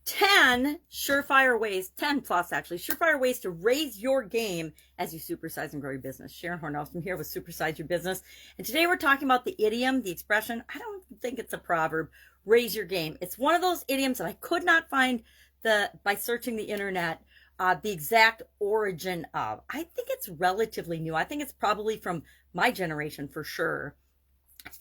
10 surefire ways, 10 plus actually, surefire ways to raise your game as you supersize and grow your business. Sharon Horne-Ellstrom here with Supersize Your Business. And today we're talking about the idiom, the expression. I don't think it's a proverb, raise your game. It's one of those idioms that I could not find by searching the internet, the exact origin of. I think it's relatively new. I think it's probably from my generation for sure.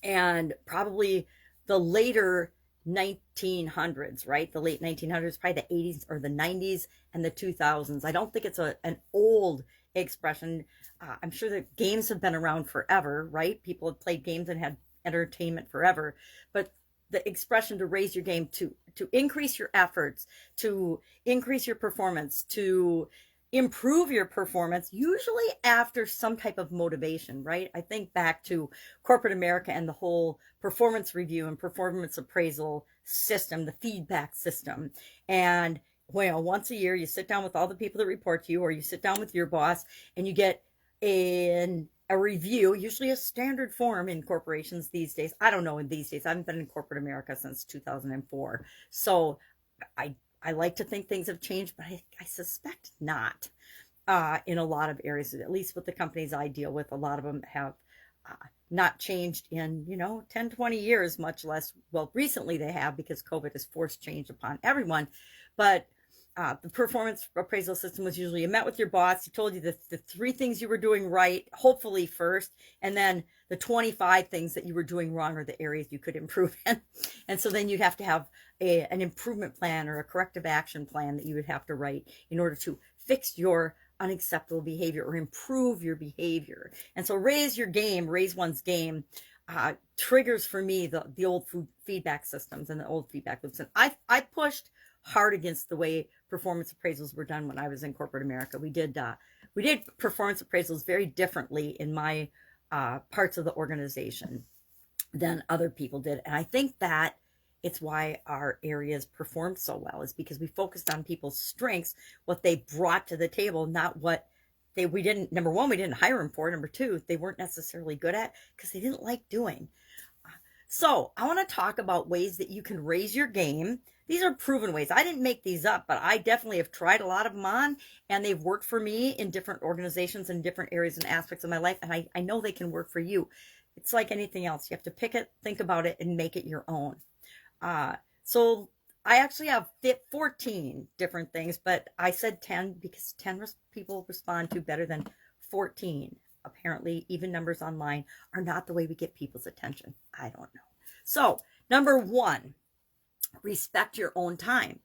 And probably the later 1900s, right? The late 1900s, probably the 80s or the 90s and the 2000s. I don't think it's an old expression. I'm sure that games have been around forever, right? People have played games and had entertainment forever. But the expression to raise your game, to increase your efforts, to increase your performance, to improve your performance, usually after some type of motivation, right? I think back to corporate America and the whole performance review and performance appraisal system, the feedback system. And well, once a year, you sit down with all the people that report to you, or you sit down with your boss and you get a review, usually a standard form in corporations these days. I don't know in these days. I haven't been in corporate America since 2004. So I like to think things have changed, but I suspect not in a lot of areas, at least with the companies I deal with. A lot of them have not changed in, 10, 20 years, much less, well, recently they have, because COVID has forced change upon everyone. But the performance appraisal system was usually you met with your boss, he told you the 3 things you were doing right, hopefully first, and then the 25 things that you were doing wrong or the areas you could improve in. And so then you'd have to have an improvement plan or a corrective action plan that you would have to write in order to fix your unacceptable behavior or improve your behavior. And so raise one's game, triggers for me the old feedback systems and the old feedback loops. And I pushed hard against the way performance appraisals were done when I was in corporate America. We did performance appraisals very differently in my parts of the organization than other people did. And I think that it's why our areas performed so well, is because we focused on people's strengths, what they brought to the table, not what we didn't, number one, we didn't hire them for. Number two, they weren't necessarily good at because they didn't like doing. So I want to talk about ways that you can raise your game. These are proven ways. I didn't make these up, but I definitely have tried a lot of them on, and they've worked for me in different organizations and different areas and aspects of my life. And I know they can work for you. It's like anything else. You have to pick it, think about it, and make it your own. So I actually have 14 different things, but I said 10 because 10 people respond to better than 14. Apparently, even numbers online are not the way we get people's attention. I don't know. So, number 1, respect your own time.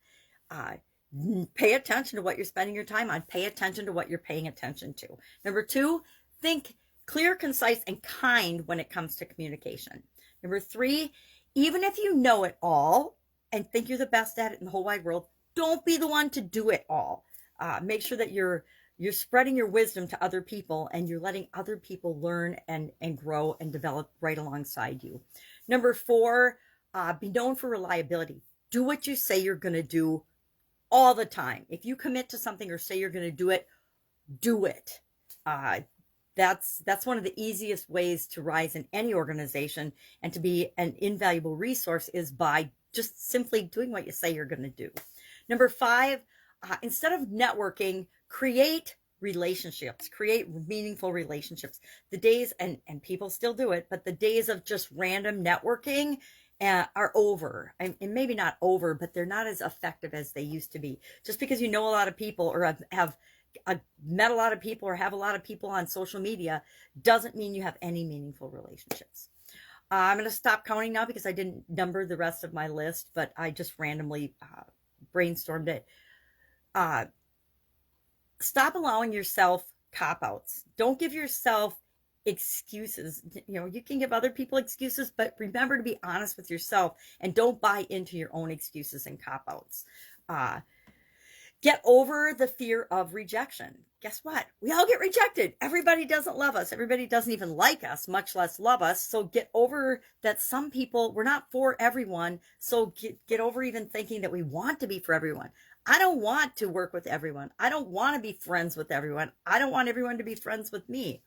Pay attention to what you're spending your time on. Pay attention to what you're paying attention to. Number 2, think clear, concise, and kind when it comes to communication. Number 3, even if you know it all and think you're the best at it in the whole wide world, don't be the one to do it all. Make sure that you're spreading your wisdom to other people, and you're letting other people learn and grow and develop right alongside you. Number 4, be known for reliability. Do what you say you're going to do all the time. If you commit to something or say you're going to do it, do it. That's one of the easiest ways to rise in any organization and to be an invaluable resource, is by just simply doing what you say you're going to do. Number 5, instead of networking, create relationships, create meaningful relationships. The days, and people still do it, but the days of just random networking are over. And maybe not over, but they're not as effective as they used to be. Just because you know a lot of people or have met a lot of people or have a lot of people on social media doesn't mean you have any meaningful relationships. I'm going to stop counting now because I didn't number the rest of my list, but I just randomly brainstormed it. Stop allowing yourself cop-outs. Don't give yourself excuses. You can give other people excuses, but remember to be honest with yourself and don't buy into your own excuses and cop-outs. Get over the fear of rejection. Guess what? We all get rejected. Everybody doesn't love us. Everybody doesn't even like us, much less love us. So get over that some people, we're not for everyone. So get over even thinking that we want to be for everyone. I don't want to work with everyone. I don't want to be friends with everyone. I don't want everyone to be friends with me.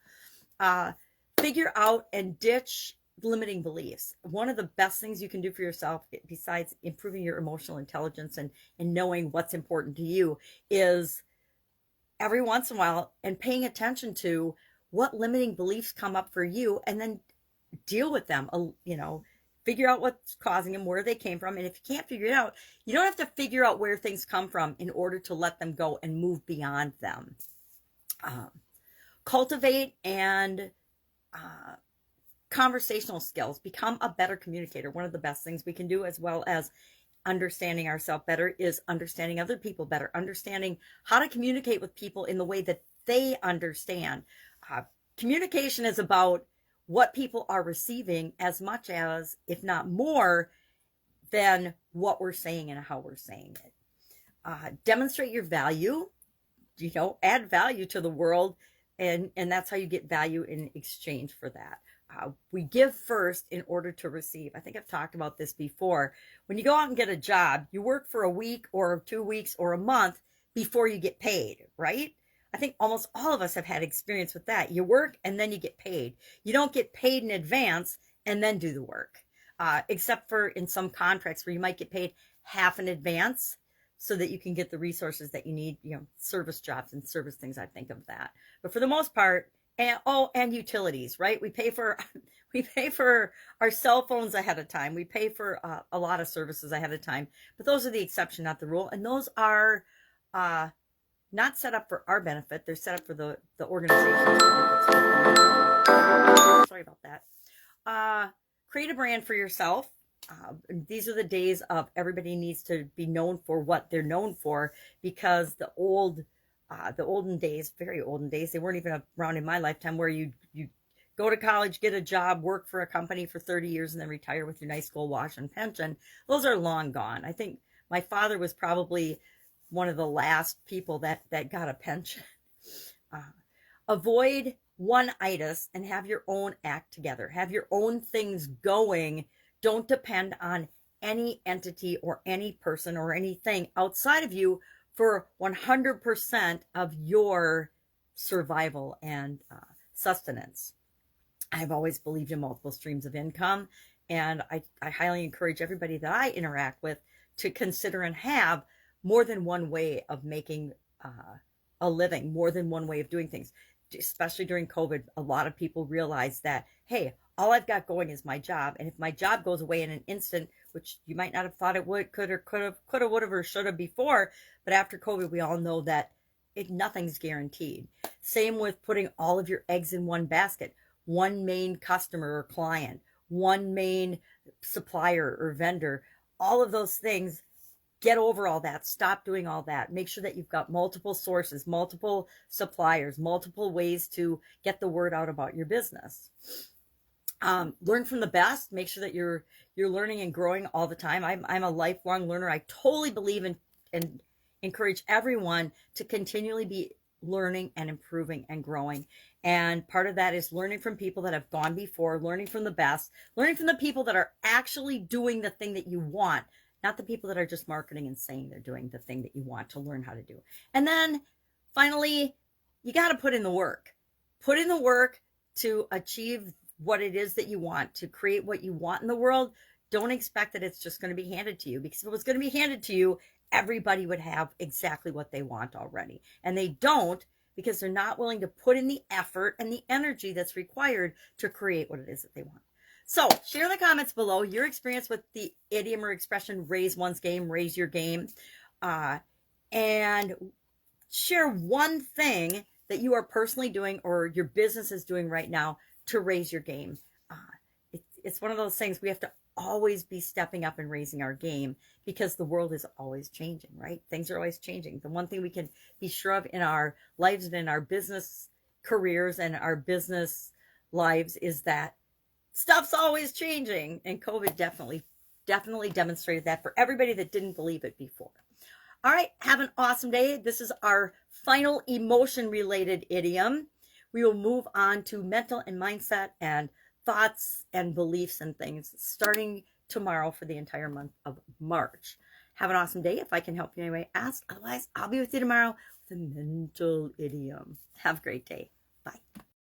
Figure out and ditch limiting beliefs. One of the best things you can do for yourself, besides improving your emotional intelligence and knowing what's important to you, is every once in a while and paying attention to what limiting beliefs come up for you, and then deal with them. Figure out what's causing them, where they came from. And if you can't figure it out, you don't have to figure out where things come from in order to let them go and move beyond them. Cultivate and conversational skills. Become a better communicator. One of the best things we can do, as well as understanding ourselves better, is understanding other people better, understanding how to communicate with people in the way that they understand. Communication is about what people are receiving as much as, if not more, than what we're saying and how we're saying it. Demonstrate your value, add value to the world, and that's how you get value in exchange for that. We give first in order to receive. I think I've talked about this before. When you go out and get a job, you work for a week or 2 weeks or a month before you get paid, right? I think almost all of us have had experience with that. You work and then you get paid. You don't get paid in advance and then do the work, except for in some contracts where you might get paid half in advance so that you can get the resources that you need, service jobs and service things. I think of that. But for the most part, and utilities, right? We pay for our cell phones ahead of time. We pay for a lot of services ahead of time, but those are the exception, not the rule. And those are not set up for our benefit. They're set up for the organization. Sorry about that. Create a brand for yourself. These are the days of everybody needs to be known for what they're known for, because the olden days, very olden days, they weren't even around in my lifetime, where you go to college, get a job, work for a company for 30 years, and then retire with your nice gold wash and pension. Those are long gone. I think my father was probably one of the last people that got a pension. Avoid one-itis and have your own act together. Have your own things going. Don't depend on any entity or any person or anything outside of you for 100% of your survival and sustenance. I've always believed in multiple streams of income, and I highly encourage everybody that I interact with to consider and have more than one way of making a living, more than one way of doing things. Especially during COVID, a lot of people realize that, hey, all I've got going is my job, and if my job goes away in an instant, which you might not have thought it would, could have, would have, or should have before, but after COVID, we all know that nothing's guaranteed. Same with putting all of your eggs in one basket. One main customer or client, one main supplier or vendor, all of those things. Get over all that. Stop doing all that. Make sure that you've got multiple sources, multiple suppliers, multiple ways to get the word out about your business. Learn from the best. Make sure that you're learning and growing all the time. I'm a lifelong learner. I totally believe in and encourage everyone to continually be learning and improving and growing. And part of that is learning from people that have gone before, learning from the best, learning from the people that are actually doing the thing that you want, not the people that are just marketing and saying they're doing the thing that you want to learn how to do. And then finally, you got to put in the work. Put in the work to achieve what it is that you want, to create what you want in the world. Don't expect that it's just going to be handed to you, because if it was going to be handed to you, everybody would have exactly what they want already. And they don't, because they're not willing to put in the effort and the energy that's required to create what it is that they want. So share in the comments below your experience with the idiom or expression, raise one's game, raise your game. And share one thing that you are personally doing or your business is doing right now to raise your game. It's one of those things we have to always be stepping up and raising our game, because the world is always changing, right? Things are always changing. The one thing we can be sure of in our lives and in our business careers and our business lives is that stuff's always changing. And COVID definitely demonstrated that for everybody that didn't believe it before. All right, have an awesome day. This is our final emotion-related idiom. We will move on to mental and mindset and thoughts and beliefs and things starting tomorrow for the entire month of March. Have an awesome day. If I can help you in any way, ask. Otherwise, I'll be with you tomorrow with a mental idiom. Have a great day.